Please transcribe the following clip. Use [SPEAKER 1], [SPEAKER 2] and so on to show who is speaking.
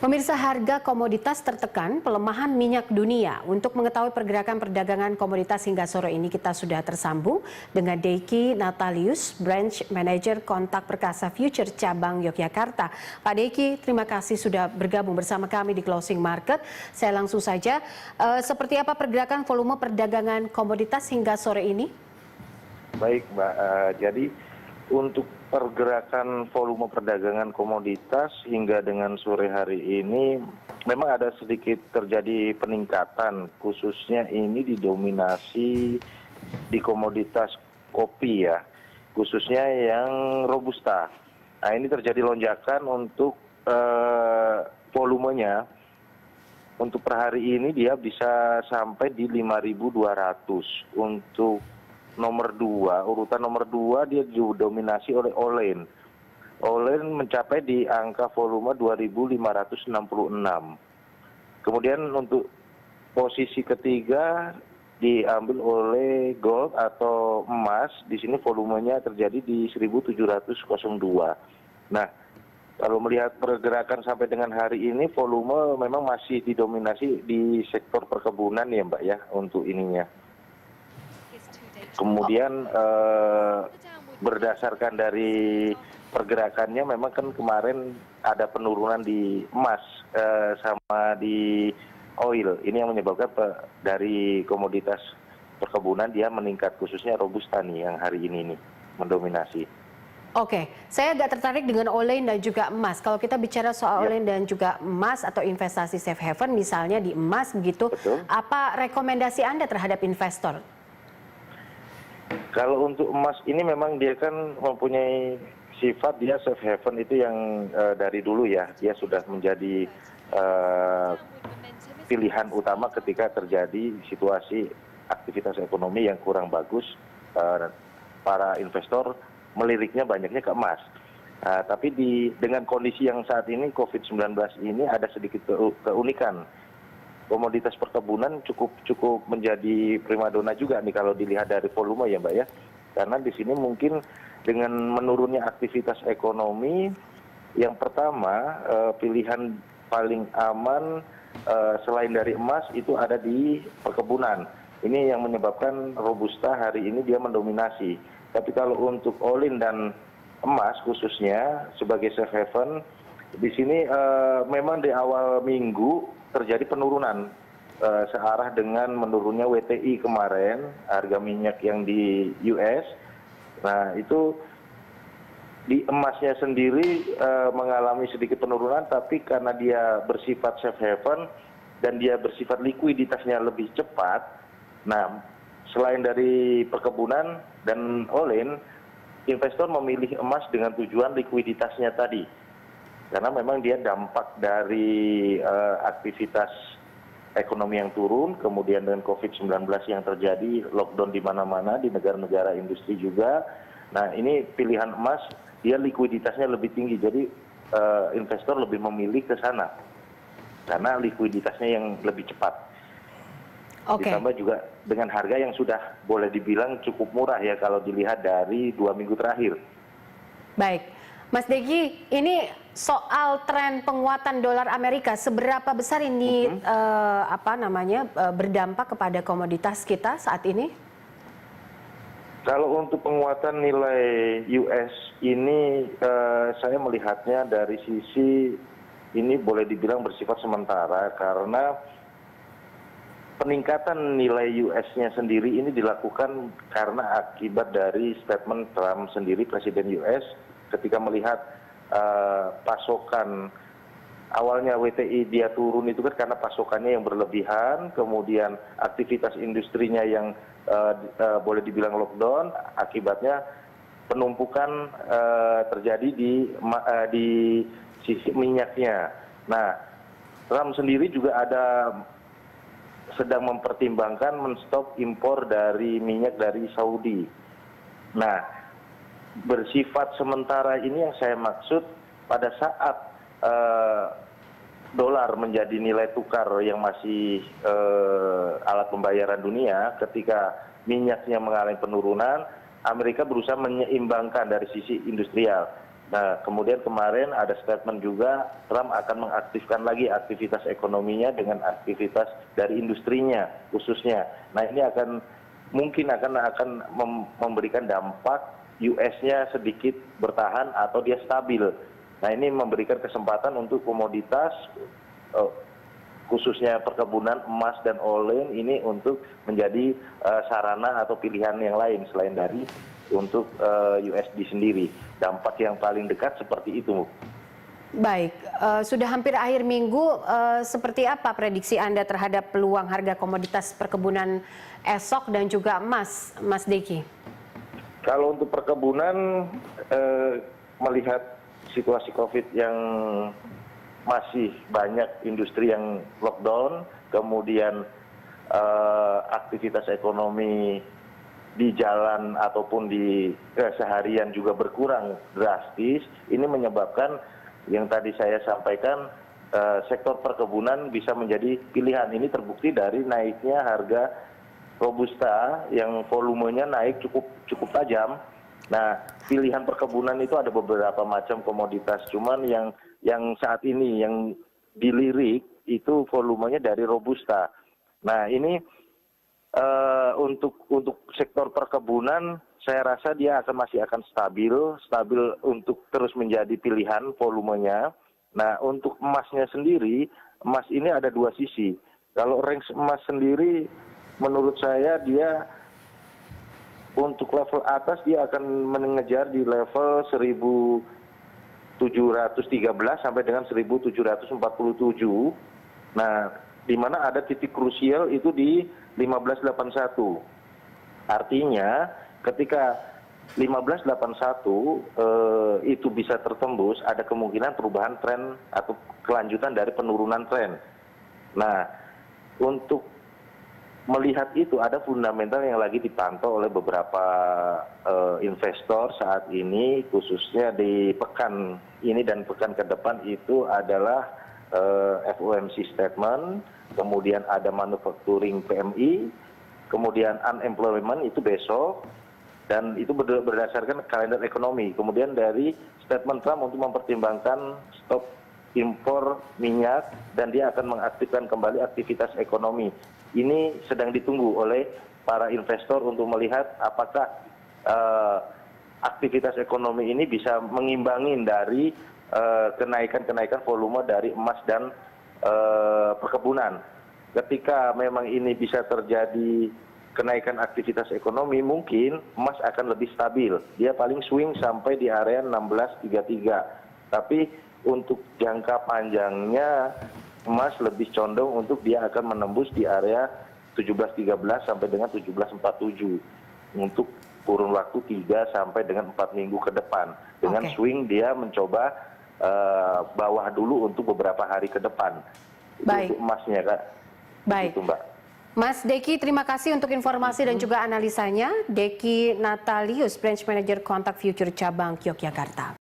[SPEAKER 1] Pemirsa, harga komoditas tertekan, pelemahan minyak dunia. Untuk mengetahui pergerakan perdagangan komoditas hingga sore ini, kita sudah tersambung dengan Deki Natalius, Branch Manager Kontak Perkasa Future Cabang Yogyakarta. Pak Deki, terima kasih sudah bergabung bersama kami di Closing Market. Saya langsung saja, seperti apa pergerakan volume perdagangan komoditas hingga sore ini?
[SPEAKER 2] Baik, Mbak. Jadi untuk pergerakan volume perdagangan komoditas hingga dengan sore hari ini memang ada sedikit terjadi peningkatan, khususnya ini didominasi di komoditas kopi ya, khususnya yang robusta. Nah, ini terjadi lonjakan untuk volumenya. Untuk per hari ini dia bisa sampai di 5.200. Untuk nomor 2, urutan nomor 2 dia didominasi oleh Olen. Olen mencapai di angka volume 2.566. Kemudian untuk posisi ketiga diambil oleh gold atau emas. Di sini volumenya terjadi di 1.702. Nah, kalau melihat pergerakan sampai dengan hari ini, volume memang masih didominasi di sektor perkebunan ya Mbak ya, untuk ininya. Kemudian berdasarkan dari pergerakannya memang kan kemarin ada penurunan di emas sama di oil. Ini yang menyebabkan dari komoditas perkebunan dia meningkat, khususnya robusta nih yang hari ini nih mendominasi.
[SPEAKER 1] Oke, saya agak tertarik dengan Olen dan juga emas. Kalau kita bicara soal Olen dan juga emas atau investasi safe haven misalnya di emas begitu,
[SPEAKER 2] Betul.
[SPEAKER 1] apa rekomendasi Anda terhadap investor?
[SPEAKER 2] Kalau untuk emas ini memang dia kan mempunyai sifat dia safe haven itu yang dari dulu ya, dia sudah menjadi pilihan utama ketika terjadi situasi aktivitas ekonomi yang kurang bagus, para investor meliriknya banyaknya ke emas. Tapi dengan kondisi yang saat ini COVID-19 ini ada sedikit keunikan. Komoditas perkebunan cukup menjadi primadona juga nih kalau dilihat dari volume ya Mbak ya. Karena di sini mungkin dengan menurunnya aktivitas ekonomi, yang pertama pilihan paling aman selain dari emas itu ada di perkebunan. Ini yang menyebabkan robusta hari ini dia mendominasi. Tapi kalau untuk Olin dan emas khususnya sebagai safe haven, di sini memang di awal minggu terjadi penurunan searah dengan menurunnya WTI kemarin, harga minyak yang di US. Nah, itu di emasnya sendiri mengalami sedikit penurunan, tapi karena dia bersifat safe haven dan dia bersifat likuiditasnya lebih cepat. Nah, selain dari perkebunan dan Olen, investor memilih emas dengan tujuan likuiditasnya tadi. Karena memang dia dampak dari aktivitas ekonomi yang turun, kemudian dengan COVID-19 yang terjadi, lockdown di mana-mana, di negara-negara industri juga. Nah, ini pilihan emas, dia likuiditasnya lebih tinggi, jadi investor lebih memilih ke sana. Karena likuiditasnya yang lebih cepat. Ditambah juga dengan harga yang sudah boleh dibilang cukup murah ya kalau dilihat dari 2 minggu terakhir.
[SPEAKER 1] Baik. Mas Deki, ini soal tren penguatan dolar Amerika, seberapa besar ini berdampak kepada komoditas kita saat ini?
[SPEAKER 2] Kalau untuk penguatan nilai US ini saya melihatnya dari sisi ini boleh dibilang bersifat sementara karena peningkatan nilai US-nya sendiri ini dilakukan karena akibat dari statement Trump sendiri, Presiden US, ketika melihat pasokan awalnya WTI dia turun itu kan karena pasokannya yang berlebihan, kemudian aktivitas industrinya yang boleh dibilang lockdown, akibatnya penumpukan terjadi di sisi minyaknya. Nah, Trump sendiri juga sedang mempertimbangkan menstop impor dari minyak dari Saudi. Nah, bersifat sementara ini yang saya maksud pada saat dolar menjadi nilai tukar yang masih alat pembayaran dunia, ketika minyaknya mengalami penurunan, Amerika berusaha menyeimbangkan dari sisi industrial. Nah, kemudian kemarin ada statement juga Trump akan mengaktifkan lagi aktivitas ekonominya dengan aktivitas dari industrinya khususnya. Nah, ini mungkin akan memberikan dampak US-nya sedikit bertahan atau dia stabil. Nah, ini memberikan kesempatan untuk komoditas khususnya perkebunan emas dan olin ini untuk menjadi sarana atau pilihan yang lain selain dari untuk USD sendiri. Dampak yang paling dekat seperti itu.
[SPEAKER 1] Baik, sudah hampir akhir minggu, seperti apa prediksi Anda terhadap peluang harga komoditas perkebunan esok dan juga emas, Mas Deki?
[SPEAKER 2] Kalau untuk perkebunan, melihat situasi COVID yang masih banyak industri yang lockdown, kemudian aktivitas ekonomi di jalan ataupun di seharian juga berkurang drastis, ini menyebabkan yang tadi saya sampaikan sektor perkebunan bisa menjadi pilihan. Ini terbukti dari naiknya harga robusta yang volumenya naik cukup tajam. Nah, pilihan perkebunan itu ada beberapa macam komoditas, cuman yang saat ini yang dilirik itu volumenya dari robusta. Nah, ini untuk sektor perkebunan saya rasa dia masih akan stabil untuk terus menjadi pilihan volumenya. Nah, untuk emasnya sendiri, emas ini ada dua sisi. Kalau range emas sendiri menurut saya dia untuk level atas dia akan mengejar di level 1713 sampai dengan 1747. Nah, di mana ada titik krusial itu di 1581. Artinya ketika 1581 itu bisa tertembus, ada kemungkinan perubahan tren atau kelanjutan dari penurunan tren. Nah, untuk melihat itu ada fundamental yang lagi dipantau oleh beberapa investor saat ini, khususnya di pekan ini dan pekan ke depan itu adalah FOMC statement, kemudian ada manufacturing PMI, kemudian unemployment itu besok, dan itu berdasarkan kalender ekonomi. Kemudian dari statement Trump untuk mempertimbangkan stop impor minyak dan dia akan mengaktifkan kembali aktivitas ekonomi. Ini sedang ditunggu oleh para investor untuk melihat apakah aktivitas ekonomi ini bisa mengimbangi dari kenaikan volume dari emas dan perkebunan. Ketika memang ini bisa terjadi kenaikan aktivitas ekonomi, mungkin emas akan lebih stabil. Dia paling swing sampai di area 1633. Tapi untuk jangka panjangnya emas lebih condong untuk dia akan menembus di area 1713 sampai dengan 1747 untuk kurun waktu 3 sampai dengan 4 minggu ke depan. Dengan swing dia mencoba bawah dulu untuk beberapa hari ke depan.
[SPEAKER 1] Baik.
[SPEAKER 2] Itu untuk emasnya, Kak.
[SPEAKER 1] Baik.
[SPEAKER 2] Itu, Mbak.
[SPEAKER 1] Mas Deki, terima kasih untuk informasi dan juga analisanya. Deki Natalius, Branch Manager Kontak Future Cabang Yogyakarta.